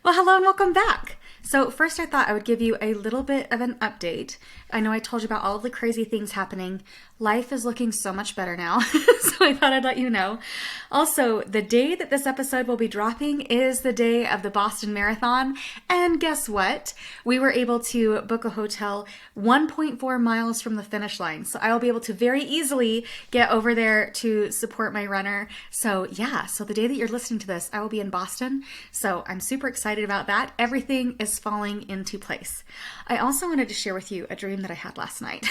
Well, hello and welcome back. So first I thought I would give you a little bit of an update. I know I told you about all of the crazy things happening. Life is looking so much better now, so I thought I'd let you know. Also, the day that this episode will be dropping is the day of the Boston Marathon, and guess what? We were able to book a hotel 1.4 miles from the finish line, so I will be able to very easily get over there to support my runner. So yeah, so the day that you're listening to this, I will be in Boston, so I'm super excited about that. Everything is falling into place. I also wanted to share with you a dream that I had last night.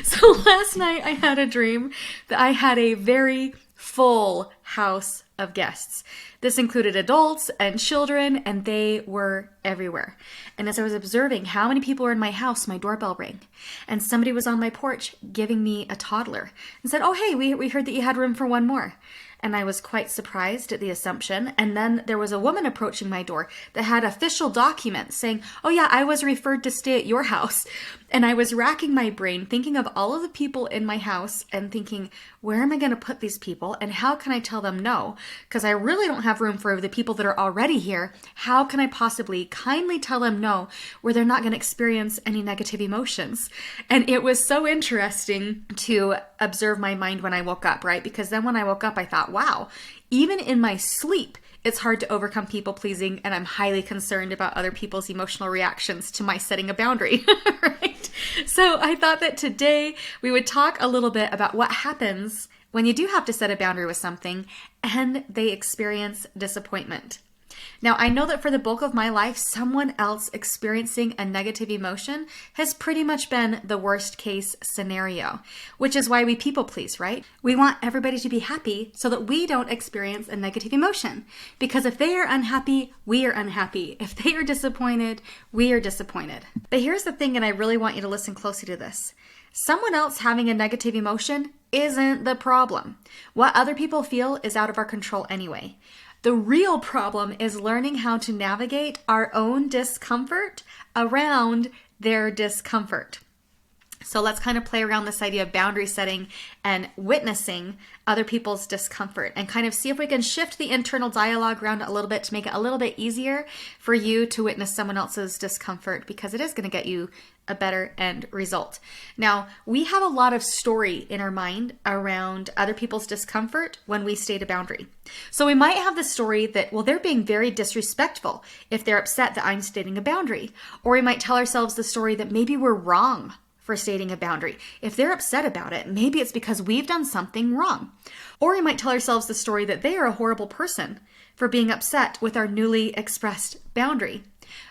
So last night I had a dream that I had a very full house of guests. This included adults and children, and they were everywhere. And as I was observing how many people were in my house, my doorbell rang. And somebody was on my porch giving me a toddler and said, "Oh, hey, we heard that you had room for one more." And I was quite surprised at the assumption. And then there was a woman approaching my door that had official documents saying, "Oh yeah, I was referred to stay at your house." And I was racking my brain thinking of all of the people in my house and thinking, where am I going to put these people and how can I tell them no? Because I really don't have room for the people that are already here. How can I possibly kindly tell them no where they're not going to experience any negative emotions? And it was so interesting to observe my mind when I woke up, right? Because then when I woke up, I thought, wow, even in my sleep, it's hard to overcome people pleasing, and I'm highly concerned about other people's emotional reactions to my setting a boundary, right? So I thought that today we would talk a little bit about what happens when you do have to set a boundary with something and they experience disappointment. Now, I know that for the bulk of my life, someone else experiencing a negative emotion has pretty much been the worst case scenario, which is why we people please, right? We want everybody to be happy so that we don't experience a negative emotion. Because if they are unhappy, we are unhappy. If they are disappointed, we are disappointed. But here's the thing, and I really want you to listen closely to this. Someone else having a negative emotion isn't the problem. What other people feel is out of our control anyway. The real problem is learning how to navigate our own discomfort around their discomfort. So let's kind of play around this idea of boundary setting and witnessing other people's discomfort and kind of see if we can shift the internal dialogue around it a little bit to make it a little bit easier for you to witness someone else's discomfort, because it is going to get you a better end result. Now, we have a lot of story in our mind around other people's discomfort when we state a boundary. So we might have the story that, well, they're being very disrespectful if they're upset that I'm stating a boundary. Or we might tell ourselves the story that maybe we're wrong for stating a boundary. If they're upset about it, maybe it's because we've done something wrong. Or we might tell ourselves the story that they are a horrible person for being upset with our newly expressed boundary.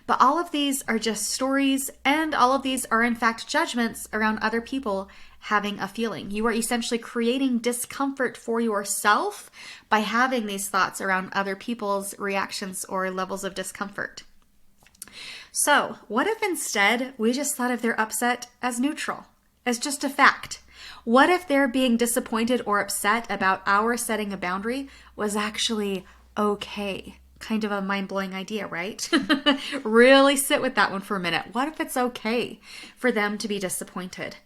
But all of these are just stories, and all of these are in fact judgments around other people having a feeling. You are essentially creating discomfort for yourself by having these thoughts around other people's reactions or levels of discomfort. So, what if instead we just thought of their upset as neutral, as just a fact? What if their being disappointed or upset about our setting a boundary was actually okay? Kind of a mind-blowing idea, right? Really sit with that one for a minute. What if it's okay for them to be disappointed?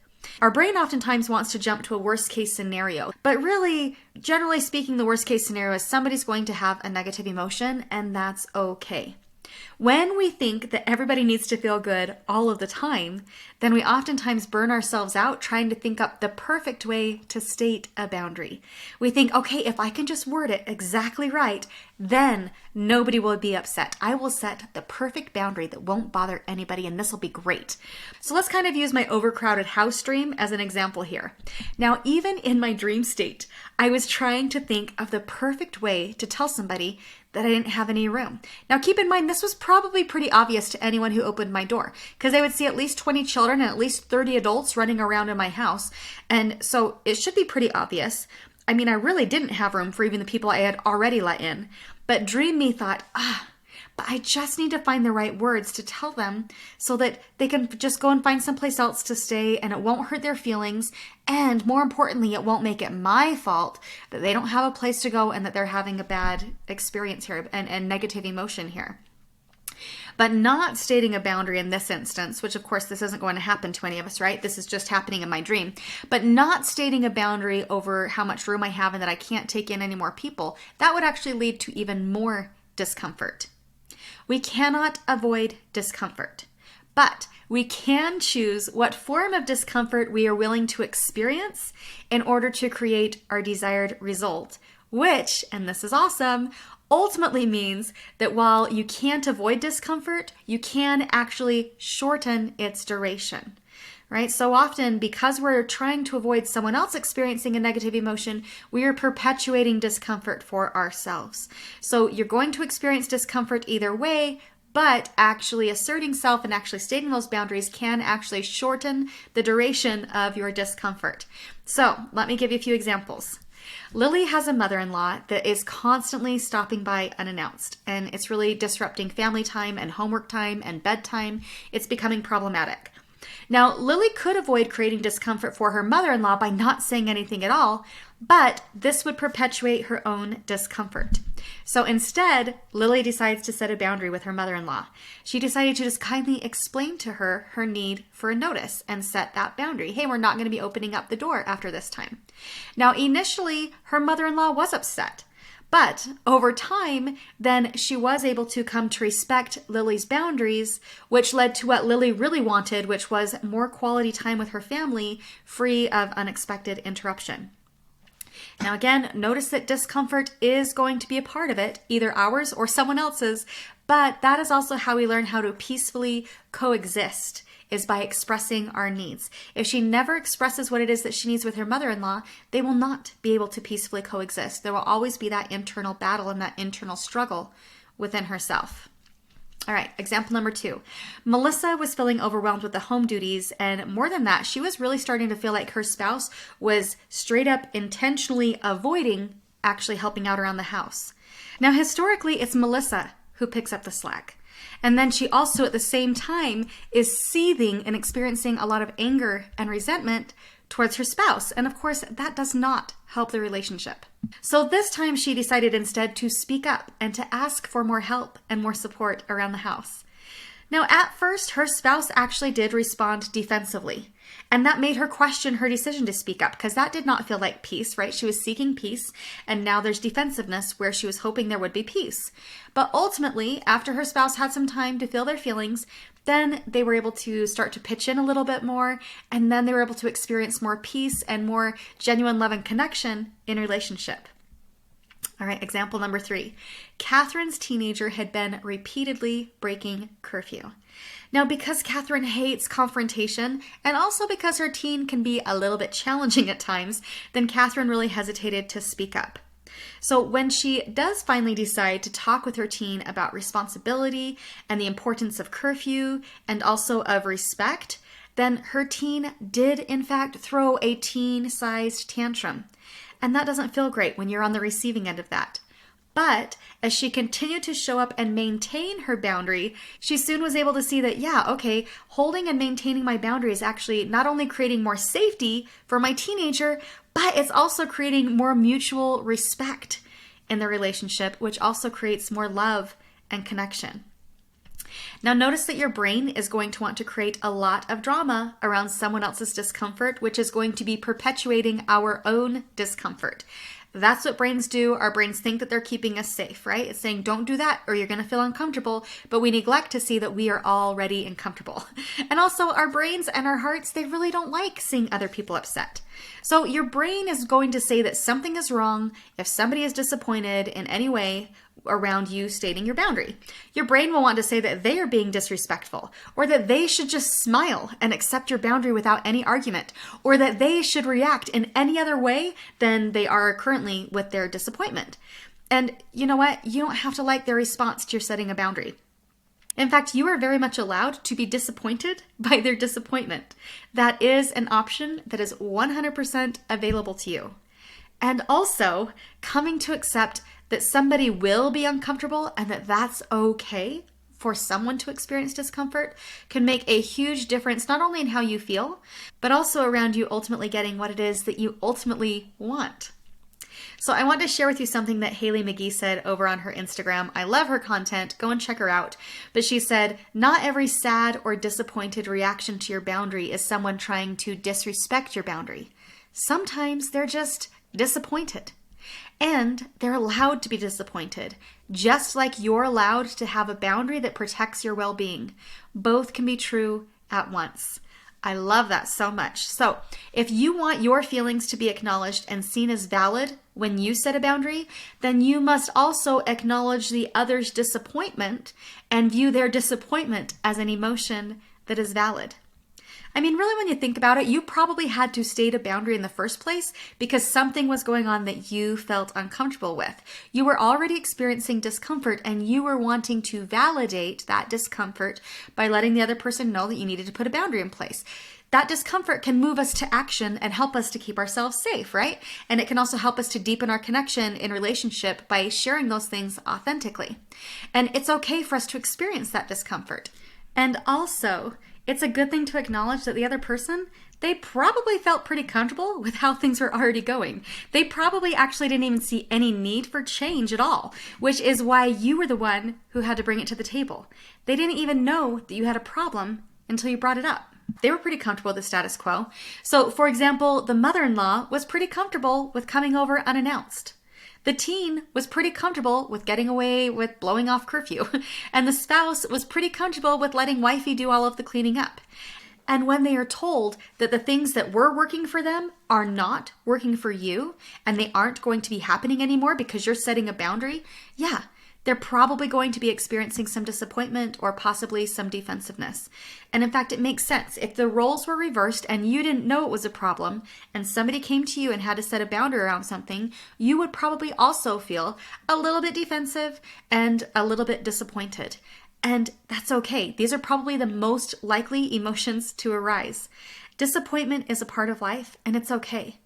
Our brain oftentimes wants to jump to a worst-case scenario, but really, generally speaking, the worst-case scenario is somebody's going to have a negative emotion, and that's okay. When we think that everybody needs to feel good all of the time, then we oftentimes burn ourselves out trying to think up the perfect way to state a boundary. We think, okay, if I can just word it exactly right, then nobody will be upset. I will set the perfect boundary that won't bother anybody, and this will be great. So let's kind of use my overcrowded house dream as an example here. Now, even in my dream state, I was trying to think of the perfect way to tell somebody that I didn't have any room. Now, keep in mind, this was probably pretty obvious to anyone who opened my door, because I would see at least 20 children and at least 30 adults running around in my house. And so it should be pretty obvious. I mean, I really didn't have room for even the people I had already let in. But Dream Me thought, but I just need to find the right words to tell them so that they can just go and find someplace else to stay and it won't hurt their feelings. And more importantly, it won't make it my fault that they don't have a place to go and that they're having a bad experience here and negative emotion here. But not stating a boundary in this instance, which of course this isn't going to happen to any of us, right? This is just happening in my dream. But not stating a boundary over how much room I have and that I can't take in any more people, that would actually lead to even more discomfort. We cannot avoid discomfort, but we can choose what form of discomfort we are willing to experience in order to create our desired result, which, and this is awesome, ultimately means that while you can't avoid discomfort, you can actually shorten its duration. Right? So often, because we're trying to avoid someone else experiencing a negative emotion, we are perpetuating discomfort for ourselves. So you're going to experience discomfort either way, but actually asserting self and actually stating those boundaries can actually shorten the duration of your discomfort. So let me give you a few examples. Lily has a mother-in-law that is constantly stopping by unannounced, and it's really disrupting family time and homework time and bedtime. It's becoming problematic. Now, Lily could avoid creating discomfort for her mother-in-law by not saying anything at all, but this would perpetuate her own discomfort. So instead, Lily decides to set a boundary with her mother-in-law. She decided to just kindly explain to her her need for a notice and set that boundary. Hey, we're not going to be opening up the door after this time. Now, initially, her mother-in-law was upset. But over time, then she was able to come to respect Lily's boundaries, which led to what Lily really wanted, which was more quality time with her family, free of unexpected interruption. Now again, notice that discomfort is going to be a part of it, either ours or someone else's, but that is also how we learn how to peacefully coexist, is by expressing our needs. If she never expresses what it is that she needs with her mother-in-law, they will not be able to peacefully coexist. There will always be that internal battle and that internal struggle within herself. All right, example number 2. Melissa was feeling overwhelmed with the home duties, and more than that, she was really starting to feel like her spouse was straight up intentionally avoiding actually helping out around the house. Now, historically, it's Melissa who picks up the slack. And then she also at the same time is seething and experiencing a lot of anger and resentment towards her spouse. And of course, that does not help the relationship. So this time she decided instead to speak up and to ask for more help and more support around the house. Now, at first, her spouse actually did respond defensively, and that made her question her decision to speak up because that did not feel like peace, right? She was seeking peace, and now there's defensiveness where she was hoping there would be peace. But ultimately, after her spouse had some time to feel their feelings, then they were able to start to pitch in a little bit more, and then they were able to experience more peace and more genuine love and connection in relationship. All right, example number 3. Catherine's teenager had been repeatedly breaking curfew. Now, because Catherine hates confrontation, and also because her teen can be a little bit challenging at times, then Catherine really hesitated to speak up. So when she does finally decide to talk with her teen about responsibility and the importance of curfew and also of respect, then her teen did in fact throw a teen-sized tantrum. And that doesn't feel great when you're on the receiving end of that. But as she continued to show up and maintain her boundary, she soon was able to see that, yeah, okay, holding and maintaining my boundary is actually not only creating more safety for my teenager, but it's also creating more mutual respect in the relationship, which also creates more love and connection. Now notice that your brain is going to want to create a lot of drama around someone else's discomfort, which is going to be perpetuating our own discomfort. That's what brains do. Our brains think that they're keeping us safe, right? It's saying, don't do that or you're going to feel uncomfortable, but we neglect to see that we are already uncomfortable. And also our brains and our hearts, they really don't like seeing other people upset. So your brain is going to say that something is wrong if somebody is disappointed in any way around you stating your boundary. Your brain will want to say that they are being disrespectful, or that they should just smile and accept your boundary without any argument, or that they should react in any other way than they are currently with their disappointment. And you know what? You don't have to like their response to your setting a boundary. In fact, you are very much allowed to be disappointed by their disappointment. That is an option that is 100% available to you. And also, coming to accept that somebody will be uncomfortable and that that's okay for someone to experience discomfort can make a huge difference, not only in how you feel, but also around you ultimately getting what it is that you ultimately want. So I want to share with you something that Haley McGee said over on her Instagram. I love her content. Go and check her out. But she said, not every sad or disappointed reaction to your boundary is someone trying to disrespect your boundary. Sometimes they're just disappointed. And they're allowed to be disappointed. just like you're allowed to have a boundary that protects your well-being. Both can be true at once. I love that so much. So if you want your feelings to be acknowledged and seen as valid when you set a boundary, then you must also acknowledge the other's disappointment and view their disappointment as an emotion that is valid. I mean, really, when you think about it, you probably had to state a boundary in the first place because something was going on that you felt uncomfortable with. You were already experiencing discomfort and you were wanting to validate that discomfort by letting the other person know that you needed to put a boundary in place. That discomfort can move us to action and help us to keep ourselves safe, right? And it can also help us to deepen our connection in relationship by sharing those things authentically. And it's okay for us to experience that discomfort. And also, it's a good thing to acknowledge that the other person, they probably felt pretty comfortable with how things were already going. They probably actually didn't even see any need for change at all, which is why you were the one who had to bring it to the table. They didn't even know that you had a problem until you brought it up. They were pretty comfortable with the status quo. So, for example, the mother-in-law was pretty comfortable with coming over unannounced. The teen was pretty comfortable with getting away with blowing off curfew, and the spouse was pretty comfortable with letting wifey do all of the cleaning up. And when they are told that the things that were working for them are not working for you, and they aren't going to be happening anymore because you're setting a boundary, yeah, they're probably going to be experiencing some disappointment or possibly some defensiveness. And in fact, it makes sense. If the roles were reversed and you didn't know it was a problem and somebody came to you and had to set a boundary around something, you would probably also feel a little bit defensive and a little bit disappointed. And that's okay. These are probably the most likely emotions to arise. Disappointment is a part of life, and it's okay.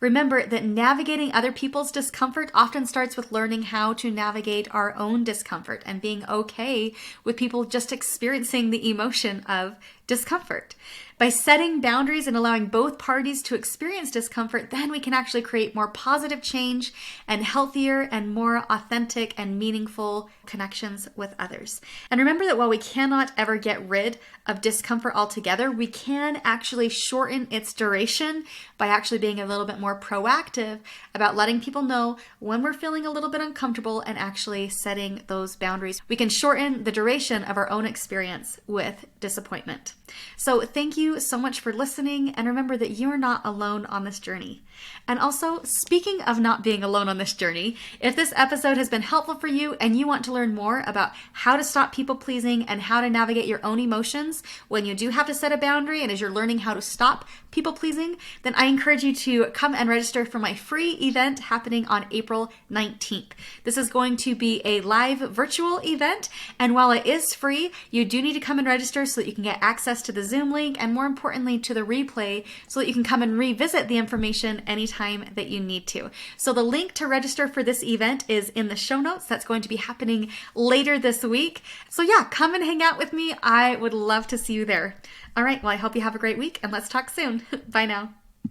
Remember that navigating other people's discomfort often starts with learning how to navigate our own discomfort and being okay with people just experiencing the emotion of discomfort. By setting boundaries and allowing both parties to experience discomfort, then we can actually create more positive change and healthier and more authentic and meaningful connections with others. And remember that while we cannot ever get rid of discomfort altogether, we can actually shorten its duration by actually being a little bit more proactive about letting people know when we're feeling a little bit uncomfortable and actually setting those boundaries. We can shorten the duration of our own experience with disappointment. So thank you so much for listening, and remember that you are not alone on this journey. And also, speaking of not being alone on this journey, if this episode has been helpful for you and you want to learn more about how to stop people pleasing and how to navigate your own emotions when you do have to set a boundary and as you're learning how to stop people pleasing, then I encourage you to come and register for my free event happening on April 19th. This is going to be a live virtual event, and while it is free, you do need to come and register so that you can get access to the Zoom link and more importantly to the replay so that you can come and revisit the information anytime that you need to. So the link to register for this event is in the show notes. That's going to be happening later this week. So yeah, come and hang out with me. I would love to see you there. All right, well, I hope you have a great week and let's talk soon. Bye now.